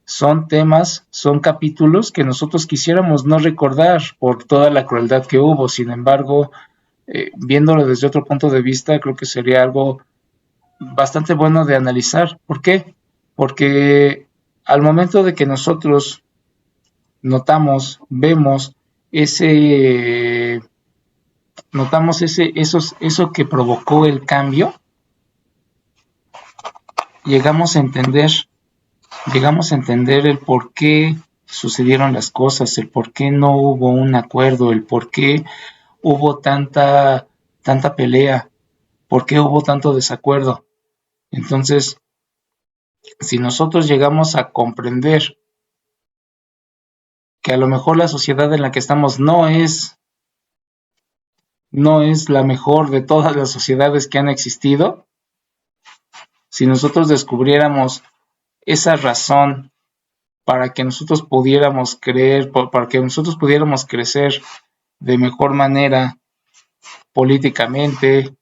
Son temas, son capítulos que nosotros quisiéramos no recordar por toda la crueldad que hubo. Sin embargo, viéndolo desde otro punto de vista, creo que sería algo bastante bueno de analizar. ¿Por qué? Porque al momento de que nosotros vemos ese, eso que provocó el cambio, llegamos a entender el por qué sucedieron las cosas, el por qué no hubo un acuerdo, el por qué hubo tanta pelea, por qué hubo tanto desacuerdo. Entonces, si nosotros llegamos a comprender que a lo mejor la sociedad en la que estamos no es la mejor de todas las sociedades que han existido, si nosotros descubriéramos esa razón para que nosotros pudiéramos para que nosotros pudiéramos crecer de mejor manera políticamente,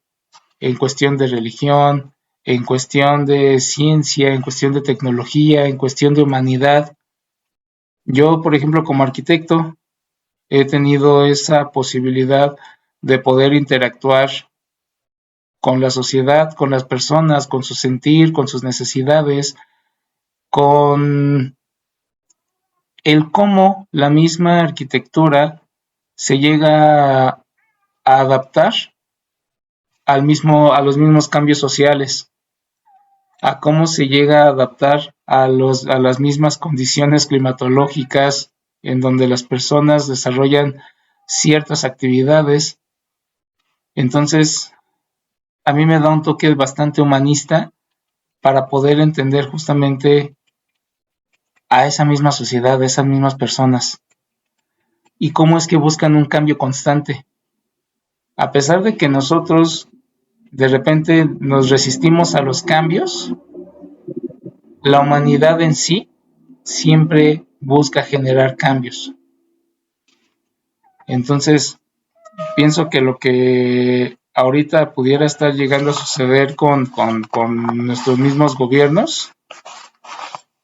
en cuestión de religión, en cuestión de ciencia, en cuestión de tecnología, en cuestión de humanidad. Yo, por ejemplo, como arquitecto, he tenido esa posibilidad de poder interactuar con la sociedad, con las personas, con su sentir, con sus necesidades, con el cómo la misma arquitectura se llega a adaptar a los mismos cambios sociales, a cómo se llega a adaptar a las mismas condiciones climatológicas en donde las personas desarrollan ciertas actividades. Entonces, a mí me da un toque bastante humanista para poder entender justamente a esa misma sociedad, a esas mismas personas, y cómo es que buscan un cambio constante. A pesar de que nosotros de repente nos resistimos a los cambios, la humanidad en sí siempre busca generar cambios. Entonces, pienso que lo que ahorita pudiera estar llegando a suceder con nuestros mismos gobiernos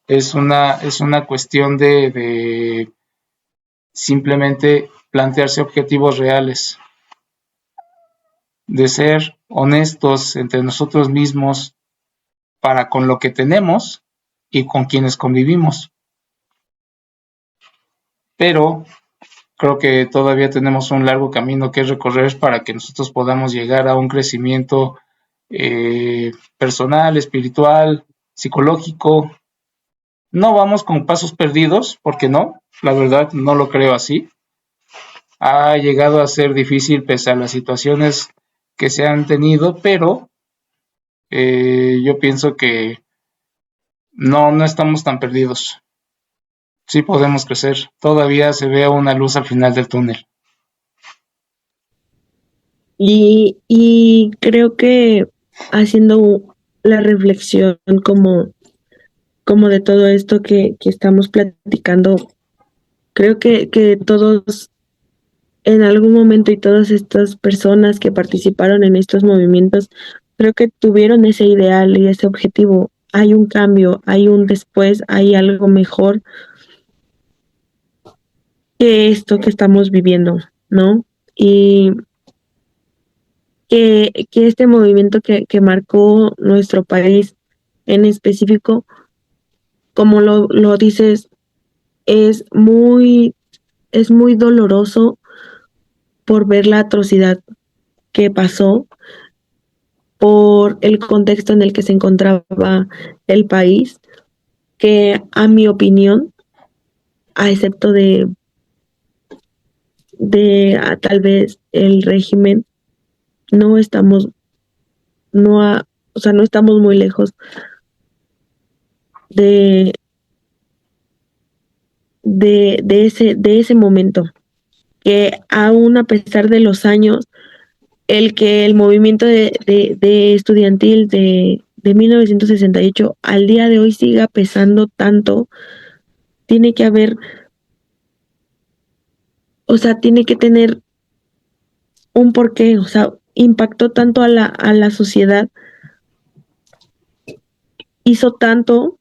es una cuestión de simplemente plantearse objetivos reales, de ser honestos entre nosotros mismos para con lo que tenemos y con quienes convivimos. Pero creo que todavía tenemos un largo camino que recorrer para que nosotros podamos llegar a un crecimiento personal, espiritual, psicológico. No vamos con pasos perdidos, porque no, la verdad no lo creo así. Ha llegado a ser difícil pese a las situaciones que se han tenido, pero yo pienso que no estamos tan perdidos. Sí podemos crecer. Todavía se ve una luz al final del túnel. Y creo que haciendo la reflexión como de todo esto que estamos platicando, creo que todos en algún momento y todas estas personas que participaron en estos movimientos, creo que tuvieron ese ideal y ese objetivo. Hay un cambio, hay un después, hay algo mejor que esto que estamos viviendo, ¿no? Y que este movimiento que marcó nuestro país en específico, como lo dices, es es muy doloroso por ver la atrocidad que pasó, por el contexto en el que se encontraba el país, que a mi opinión, a excepto de tal vez el régimen, no estamos, no, o sea, no estamos muy lejos de, de ese momento, que aún a pesar de los años, el que el movimiento de estudiantil de 1968 al día de hoy siga pesando tanto, tiene que haber, o sea, tiene que tener un porqué, o sea, impactó tanto a la sociedad, hizo tanto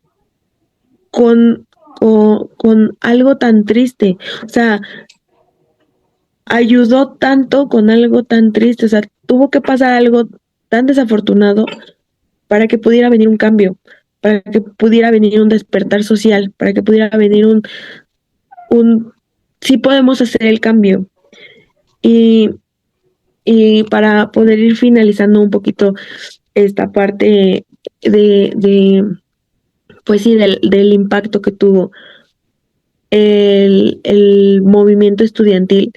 con algo tan triste, o sea, ayudó tanto con algo tan triste, o sea, tuvo que pasar algo tan desafortunado para que pudiera venir un cambio, para que pudiera venir un despertar social, para que pudiera venir un sí podemos hacer el cambio. Y, y para poder ir finalizando un poquito esta parte de pues sí, del impacto que tuvo el movimiento estudiantil,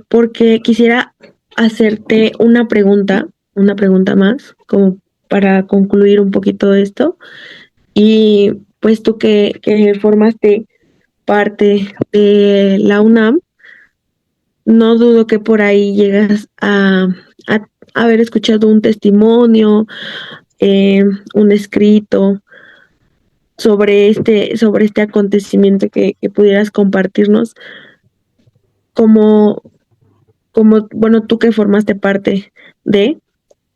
porque quisiera hacerte una pregunta más, como para concluir un poquito esto. Y pues tú que formaste parte de la UNAM, no dudo que por ahí llegas a haber escuchado un testimonio, un escrito sobre este acontecimiento que pudieras compartirnos, como, como, bueno, tú que formaste parte de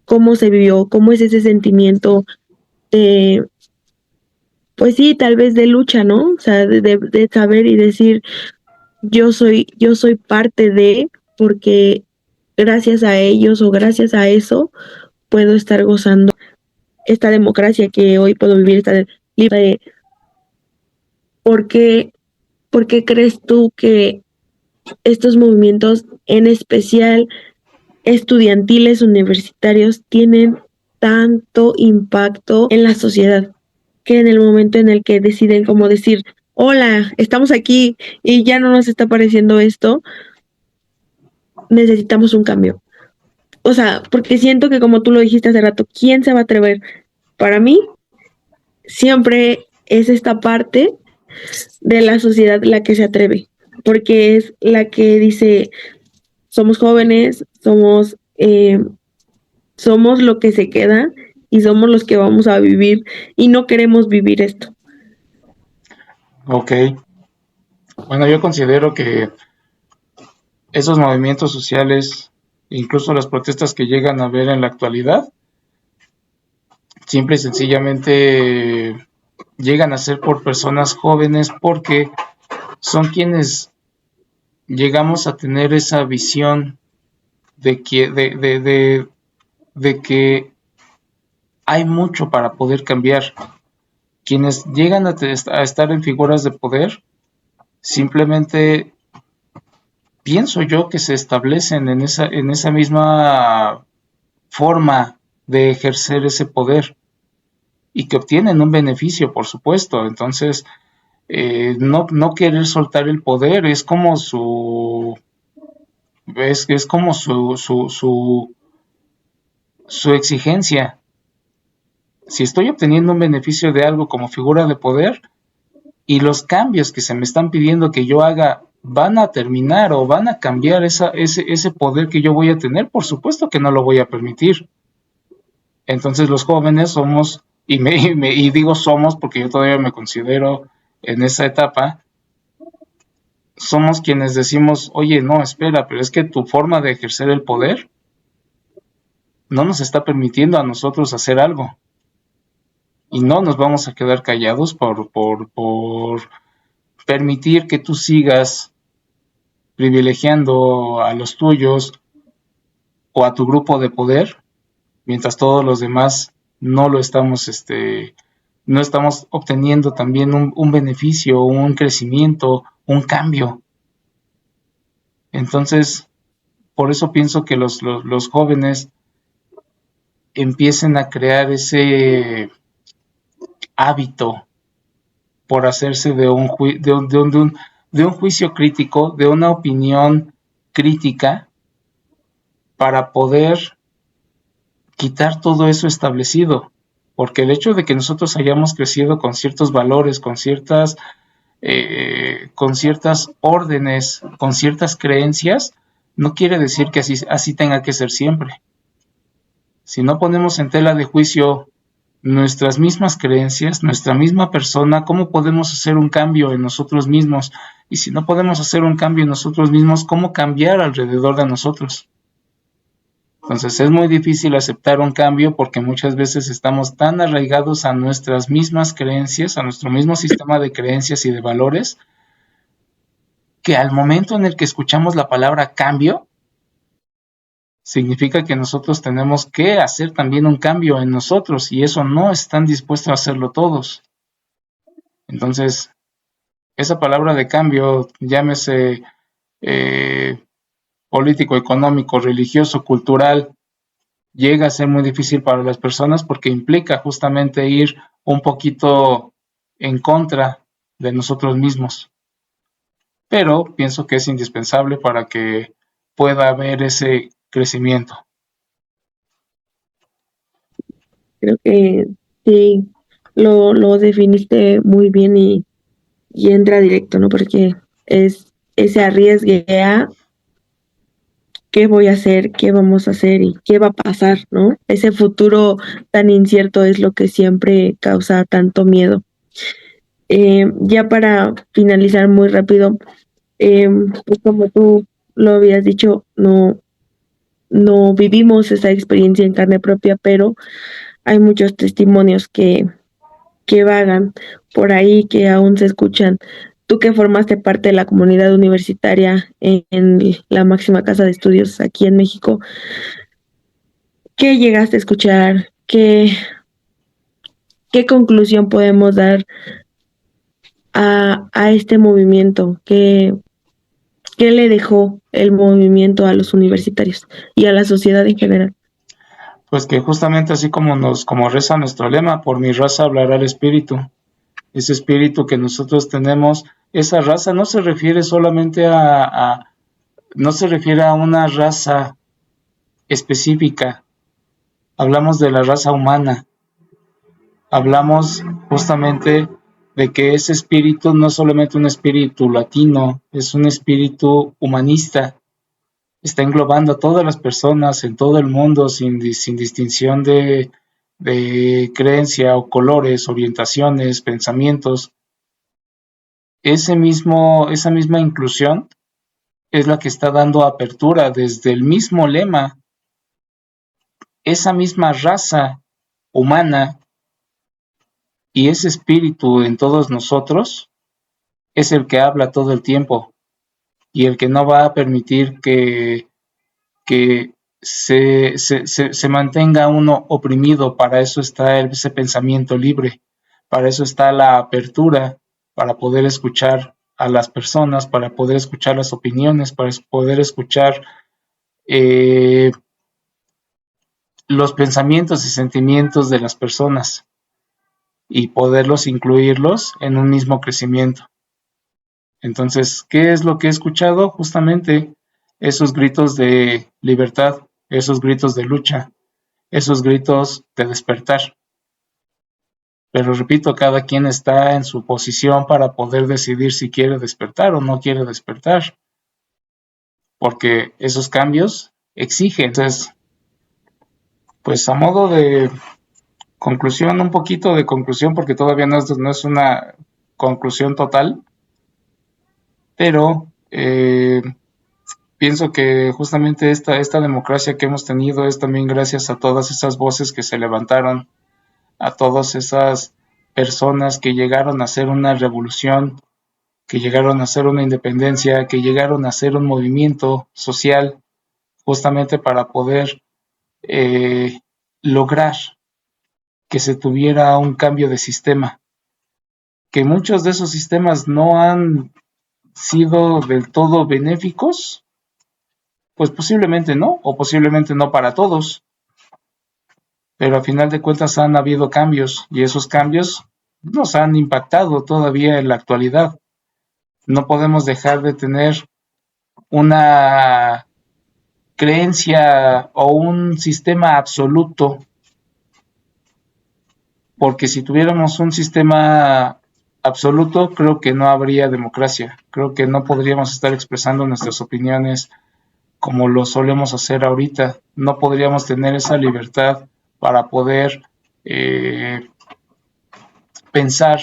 cómo se vivió, cómo es ese sentimiento de, pues sí, tal vez de lucha, ¿no? O sea, de saber y decir, yo soy parte de, porque gracias a ellos o gracias a eso puedo estar gozando esta democracia que hoy puedo vivir, esta libre. ¿Por qué, por qué crees tú que estos movimientos, en especial estudiantiles universitarios, tienen tanto impacto en la sociedad, que en el momento en el que deciden como decir, hola, estamos aquí y ya no nos está pareciendo esto, necesitamos un cambio? O sea, porque siento que como tú lo dijiste hace rato, ¿quién se va a atrever? Para mí, siempre es esta parte de la sociedad la que se atreve, porque es la que dice, somos jóvenes, somos lo que se queda y somos los que vamos a vivir y no queremos vivir esto. Ok, bueno, yo considero que esos movimientos sociales, incluso las protestas que llegan a ver en la actualidad, simple y sencillamente llegan a ser por personas jóvenes porque son quienes llegamos a tener esa visión de que, de que hay mucho para poder cambiar. Quienes llegan a estar en figuras de poder, simplemente pienso yo que se establecen en esa misma forma de ejercer ese poder y que obtienen un beneficio, por supuesto. Entonces, no querer soltar el poder es como es como su exigencia. Si estoy obteniendo un beneficio de algo como figura de poder y los cambios que se me están pidiendo que yo haga van a terminar o van a cambiar ese poder que yo voy a tener, por supuesto que no lo voy a permitir. Entonces los jóvenes somos, y digo somos porque yo todavía me considero en esa etapa, somos quienes decimos, oye, no, espera, pero es que tu forma de ejercer el poder no nos está permitiendo a nosotros hacer algo. Y no nos vamos a quedar callados por permitir que tú sigas privilegiando a los tuyos o a tu grupo de poder, mientras todos los demás no lo estamos, no estamos obteniendo también un beneficio, un crecimiento, un cambio. Entonces, por eso pienso que los jóvenes empiecen a crear ese hábito por hacerse de un juicio crítico, de una opinión crítica, para poder quitar todo eso establecido. porque el hecho de que nosotros hayamos crecido con ciertos valores, con ciertas órdenes, con ciertas creencias, no quiere decir que así tenga que ser siempre. Si no ponemos en tela de juicio nuestras mismas creencias, nuestra misma persona, ¿cómo podemos hacer un cambio en nosotros mismos? Y si no podemos hacer un cambio en nosotros mismos, ¿cómo cambiar alrededor de nosotros? Entonces es muy difícil aceptar un cambio porque muchas veces estamos tan arraigados a nuestras mismas creencias, a nuestro mismo sistema de creencias y de valores, que al momento en el que escuchamos la palabra cambio, significa que nosotros tenemos que hacer también un cambio en nosotros y eso no están dispuestos a hacerlo todos. Entonces, esa palabra de cambio, llámese político, económico, religioso, cultural, llega a ser muy difícil para las personas porque implica justamente ir un poquito en contra de nosotros mismos. Pero pienso que es indispensable para que pueda haber ese crecimiento. Creo que sí, lo definiste muy bien y entra directo, ¿no? Porque es ese arriesgue a qué voy a hacer, qué vamos a hacer y qué va a pasar, ¿no? Ese futuro tan incierto es lo que siempre causa tanto miedo. Ya para finalizar muy rápido, pues como tú lo habías dicho, no vivimos esa experiencia en carne propia, pero hay muchos testimonios que vagan por ahí, que aún se escuchan. Tú que formaste parte de la comunidad universitaria en la máxima casa de estudios aquí en México, ¿qué llegaste a escuchar? ¿Qué conclusión podemos dar a este movimiento? ¿Qué le dejó el movimiento a los universitarios y a la sociedad en general? Pues que justamente así como reza nuestro lema, por mi raza hablará el espíritu. Ese espíritu que nosotros tenemos, esa raza no se refiere solamente no se refiere a una raza específica. Hablamos de la raza humana. Hablamos justamente de que ese espíritu no es solamente un espíritu latino, es un espíritu humanista. Está englobando a todas las personas en todo el mundo sin distinción de creencia o colores, orientaciones, pensamientos. Esa misma inclusión es la que está dando apertura desde el mismo lema. Esa misma raza humana y ese espíritu en todos nosotros es el que habla todo el tiempo y el que no va a permitir que se mantenga uno oprimido. Para eso está ese pensamiento libre, para eso está la apertura, para poder escuchar a las personas, para poder escuchar las opiniones, para poder escuchar los pensamientos y sentimientos de las personas y poderlos incluirlos en un mismo crecimiento. Entonces, ¿qué es lo que he escuchado? Justamente esos gritos de libertad, esos gritos de lucha, esos gritos de despertar. Pero repito, cada quien está en su posición para poder decidir si quiere despertar o no quiere despertar, porque esos cambios exigen. Entonces, pues a modo de conclusión, un poquito de conclusión, porque todavía no es una conclusión total, pero pienso que justamente esta democracia que hemos tenido es también gracias a todas esas voces que se levantaron, a todas esas personas que llegaron a hacer una revolución, que llegaron a hacer una independencia, que llegaron a hacer un movimiento social, justamente para poder lograr que se tuviera un cambio de sistema, que muchos de esos sistemas no han sido del todo benéficos, pues posiblemente no, o posiblemente no para todos, pero a final de cuentas han habido cambios y esos cambios nos han impactado todavía en la actualidad. No podemos dejar de tener una creencia o un sistema absoluto porque si tuviéramos un sistema absoluto, creo que no habría democracia, creo que no podríamos estar expresando nuestras opiniones como lo solemos hacer ahorita, no podríamos tener esa libertad para poder pensar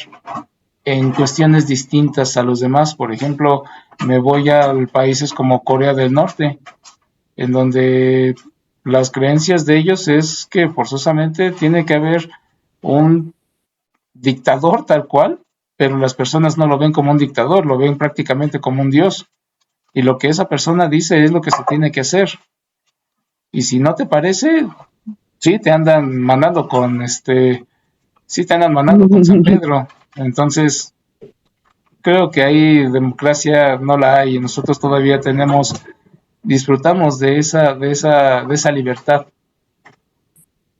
en cuestiones distintas a los demás. Por ejemplo, me voy a países como Corea del Norte, en donde las creencias de ellos es que forzosamente tiene que haber un dictador tal cual, pero las personas no lo ven como un dictador, lo ven prácticamente como un dios. Y lo que esa persona dice es lo que se tiene que hacer. Y si no te parece, sí te andan mandando con sí te andan mandando con San Pedro. Entonces, creo que ahí democracia no la hay y nosotros todavía disfrutamos de esa libertad.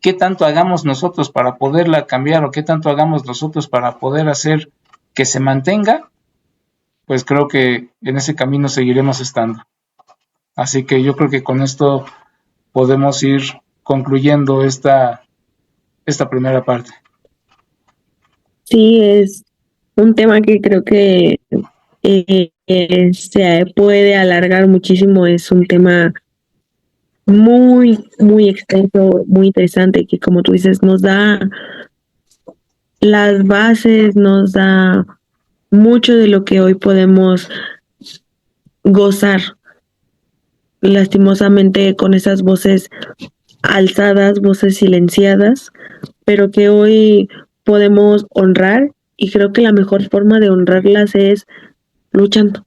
¿Qué tanto hagamos nosotros para poderla cambiar o qué tanto hagamos nosotros para poder hacer que se mantenga? Pues creo que en ese camino seguiremos estando. Así que yo creo que con esto podemos ir concluyendo esta primera parte. Sí, es un tema que creo que se puede alargar muchísimo. Es un tema muy, muy extenso, muy interesante, que como tú dices, nos da las bases, nos da mucho de lo que hoy podemos gozar, lastimosamente con esas voces alzadas, voces silenciadas, pero que hoy podemos honrar, y creo que la mejor forma de honrarlas es luchando,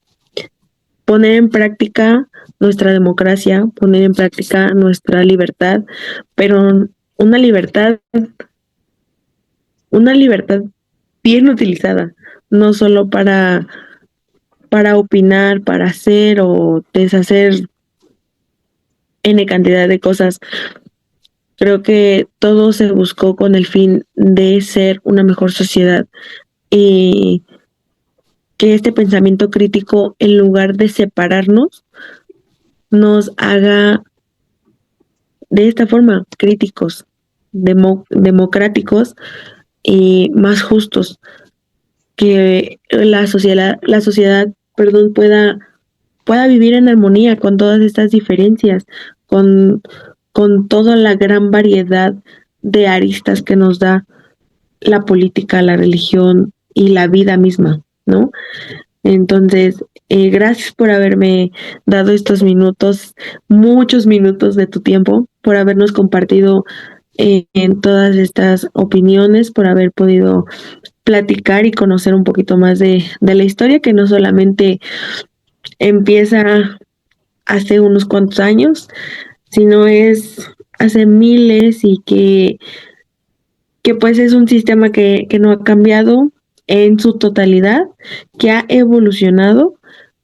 poner en práctica nuestra democracia, poner en práctica nuestra libertad, pero una libertad bien utilizada, no solo para opinar, para hacer o deshacer N cantidad de cosas. Creo que todo se buscó con el fin de ser una mejor sociedad y que este pensamiento crítico, en lugar de separarnos, nos haga de esta forma críticos, democráticos y más justos, que la sociedad, perdón, pueda vivir en armonía con todas estas diferencias, con, con toda la gran variedad de aristas que nos da la política, la religión y la vida misma, ¿no? Entonces, gracias por haberme dado estos minutos, muchos minutos de tu tiempo, por habernos compartido en todas estas opiniones, por haber podido platicar y conocer un poquito más de la historia, que no solamente empieza hace unos cuantos años, sino es hace miles y que pues es un sistema que no ha cambiado en su totalidad, que ha evolucionado,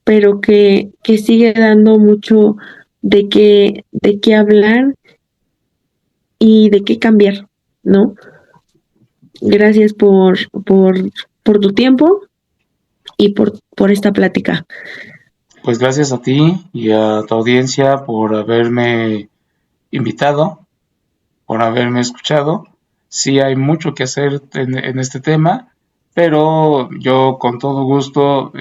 pero que sigue dando mucho de qué hablar y de qué cambiar, ¿no? Gracias por tu tiempo y por esta plática. Pues gracias a ti y a tu audiencia por haberme invitado, por haberme escuchado. Sí hay mucho que hacer en este tema, pero yo con todo gusto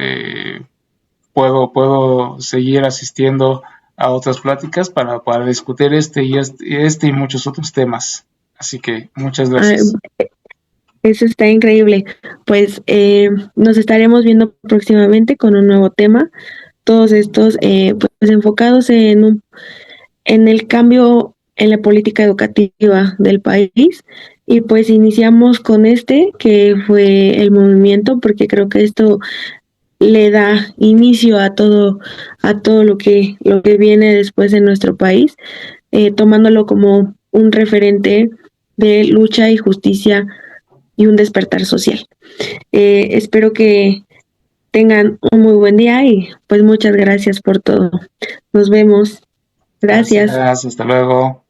puedo seguir asistiendo a otras pláticas para discutir este y muchos otros temas. Así que muchas gracias. Eso está increíble. Pues nos estaremos viendo próximamente con un nuevo tema. Todos estos pues enfocados en el cambio en la política educativa del país. Y pues iniciamos con este, que fue el movimiento, porque creo que esto le da inicio a todo lo que viene después en nuestro país, tomándolo como un referente de lucha y justicia y un despertar social. Espero que tengan un muy buen día y pues muchas gracias por todo. Nos vemos. Gracias. Gracias, hasta luego.